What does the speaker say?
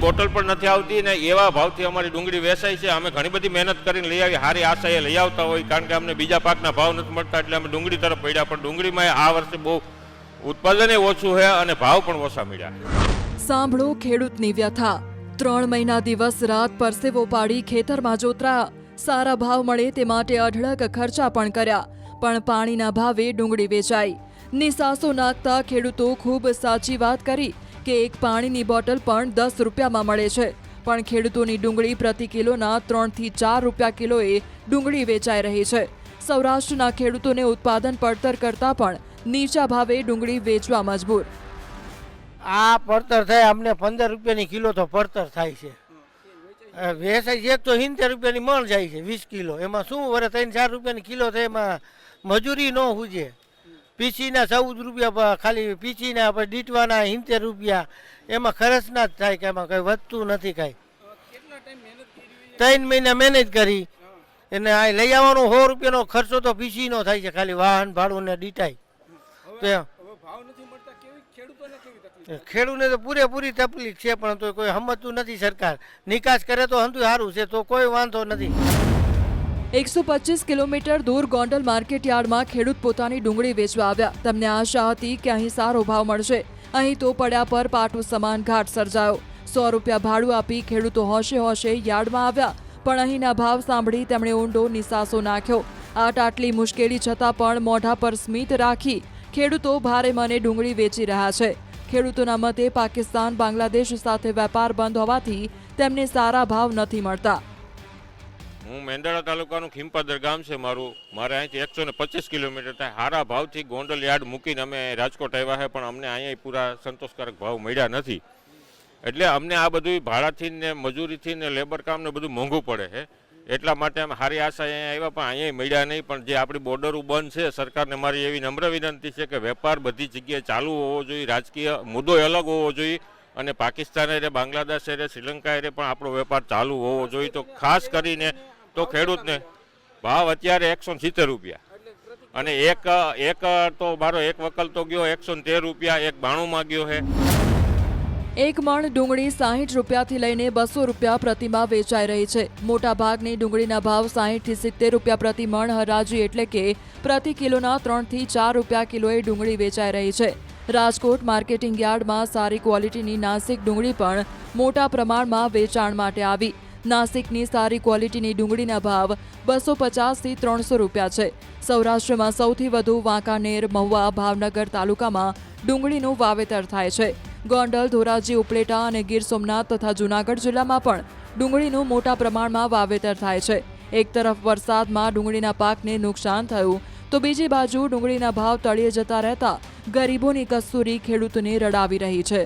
Bottle પણ નથી આવતી ને એવા ભાવથી અમારી ડુંગળી વેચાય છે। અમે ઘણી બધી મહેનત કરીને લઈ આવી, સારી આશાએ લઈ આવતા હોય, કારણ કે અમને બીજા પાકના ભાવ નથી મળતા એટલે અમે ડુંગળી તરફ પડ્યા। પણ ડુંગળીમાં આ વર્ષે બહુ ઉત્પાદન ઓછું છે અને ભાવ પણ ઓછા મળ્યા। સાંભળો ખેડૂતની વ્યથા। 3 મહિના દિવસ રાત પરસેવો પાડી ખેતરમાં જોતરાયા, સારા ભાવ મળે તે માટે અઢળક ખર્ચા પણ કર્યા, પણ પાણીના ભાવે ડુંગળી વેચાઈ। નિસાસો નાખતા ખેડૂતો ખૂબ સાચી વાત કરી કે એક પાણીની બોટલ પણ 10 રૂપિયામાં મળે છે, પણ ખેડૂતોની ડુંગળી પ્રતિ કિલોના 3 થી 4 રૂપિયા કિલોએ ડુંગળી વેચાઈ રહી છે। સૌરાષ્ટ્રના ખેડૂતોને ઉત્પાદન પડતર કરતા પણ નીચા ભાવે ડુંગળી વેચવા મજબૂર। આ પડતર થાય અમને 15 રૂપિયાની કિલો તો પડતર થાય છે, વેચાય છે તો 70 રૂપિયાની મણ જાય છે 20 કિલો, એમાં શું વરે 3-4 રૂપિયાની કિલો થાય, એમાં મજૂરી ન હુજે। પીછીના 14 રૂપિયા ખાલી પીછીના આપણે દીટવાના 70 રૂપિયા, એમાં ખર્ચના જ થાય, કે એમાં કંઈ વધતું નથી કાંઈ। 3 મહિના મહેનત કરી એને આ લઈ આવવાનો 100 રૂપિયાનો ખર્ચો તો પીછીનો થાય છે, ખાલી વાહન ભાડું ને દીટાય તો ખેડૂતને તો પૂરેપૂરી તકલીફ છે, પણ તો કોઈ સમજતું નથી। સરકાર નિકાસ કરે તો હંધું સારું છે, તો કોઈ વાંધો નથી। 125 કિલોમીટર દૂર ગોંડલ માર્કેટ યાર્ડમાં ખેડૂત પોતાની ડુંગળી વેચવા આવ્યા। તેમને આશા હતી કે અહીં સારો ભાવ મળશે, અહીં તો પડ્યા પર પાટું સમાન ઘાટ સર્જાયો। 100 રૂપિયા ભાડું આપી ખેડૂતો હોશે યાર્ડમાં આવ્યા, પણ અહીંના ભાવ સાંભળી તેમણે ઊંડો નિસાસો નાખ્યો। આટલી મુશ્કેલી છતાં પણ મોઢા પર સ્મિત રાખી ખેડૂતો ભારે મને ડુંગળી વેચી રહ્યા છે। ખેડૂતોના મતે પાકિસ્તાન બાંગ્લાદેશ સાથે વેપાર બંધ હોવાથી તેમને સારા ભાવ નથી મળતા। હું મેંદરડા તાલુકાનું ખીમપાદર ગામ છે મારું, મારે અહીંથી 125 કિલોમીટર થાય। સારા ભાવથી ગોંડલ યાર્ડ મૂકીને અમે રાજકોટ આવ્યા છે, પણ અમને અહીંયા પૂરા સંતોષકારક ભાવ મળ્યા નથી, એટલે અમને આ બધું ભાડાથી ને મજૂરીથી ને લેબર કામ ને બધું મોંઘું પડે છે। એટલા માટે અમે સારી આશા અહીંયા આવ્યા, પણ અહીંયા મળ્યા નહીં। પણ જે આપણી બોર્ડરો બંધ છે, સરકારને મારી એવી નમ્ર વિનંતી છે કે વેપાર બધી જગ્યાએ ચાલુ હોવો જોઈએ, રાજકીય મુદ્દો અલગ હોવો જોઈએ, અને પાકિસ્તાન રે બાંગ્લાદેશ રે શ્રીલંકા રે પણ આપણો વેપાર ચાલુ હોવો જોઈએ। તો ખાસ કરીને તો ખેડૂતને ભાવ અત્યારે 170 રૂપિયા, અને એક તો મારો એક વકલ તો ગયો 113 રૂપિયા, એક 92માં ગયો છે। એક મણ ડુંગળી 60 રૂપિયાથી લઈને 200 રૂપિયા પ્રતિમાં વેચાઈ રહી છે। મોટા ભાગની ડુંગળીના ભાવ 60 થી 70 રૂપિયા પ્રતિ મણ હરાજી એટલે કે પ્રતિ કિલોના 3 થી 4 રૂપિયા કિલોએ ડુંગળી વેચાઈ રહી છે। રાજકોટ માર્કેટિંગ યાર્ડમાં સારી ક્વોલિટીની નાસિક ડુંગળી પણ મોટા પ્રમાણમાં વેચાણ માટે આવી। નાસિકની સારી ક્વોલિટીની ડુંગળીના ભાવ 250 થી 300 રૂપિયા છે। સૌરાષ્ટ્રમાં સૌથી વધુ વાંકાનેર, મહુવા, ભાવનગર તાલુકામાં ડુંગળીનું વાવેતર થાય છે। ગોંડલ, ધોરાજી, ઉપલેટા અને ગીર સોમનાથ તથા જૂનાગઢ જિલ્લામાં પણ ડુંગળીનું મોટા પ્રમાણમાં વાવેતર થાય છે। એક તરફ વરસાદમાં ડુંગળીના પાકને નુકસાન થયું, તો બીજી બાજુ ડુંગળીના ભાવ તળિયે જતા રહેતા ગરીબોની કસ્તુરી ખેડૂતોને રડાવી રહી છે।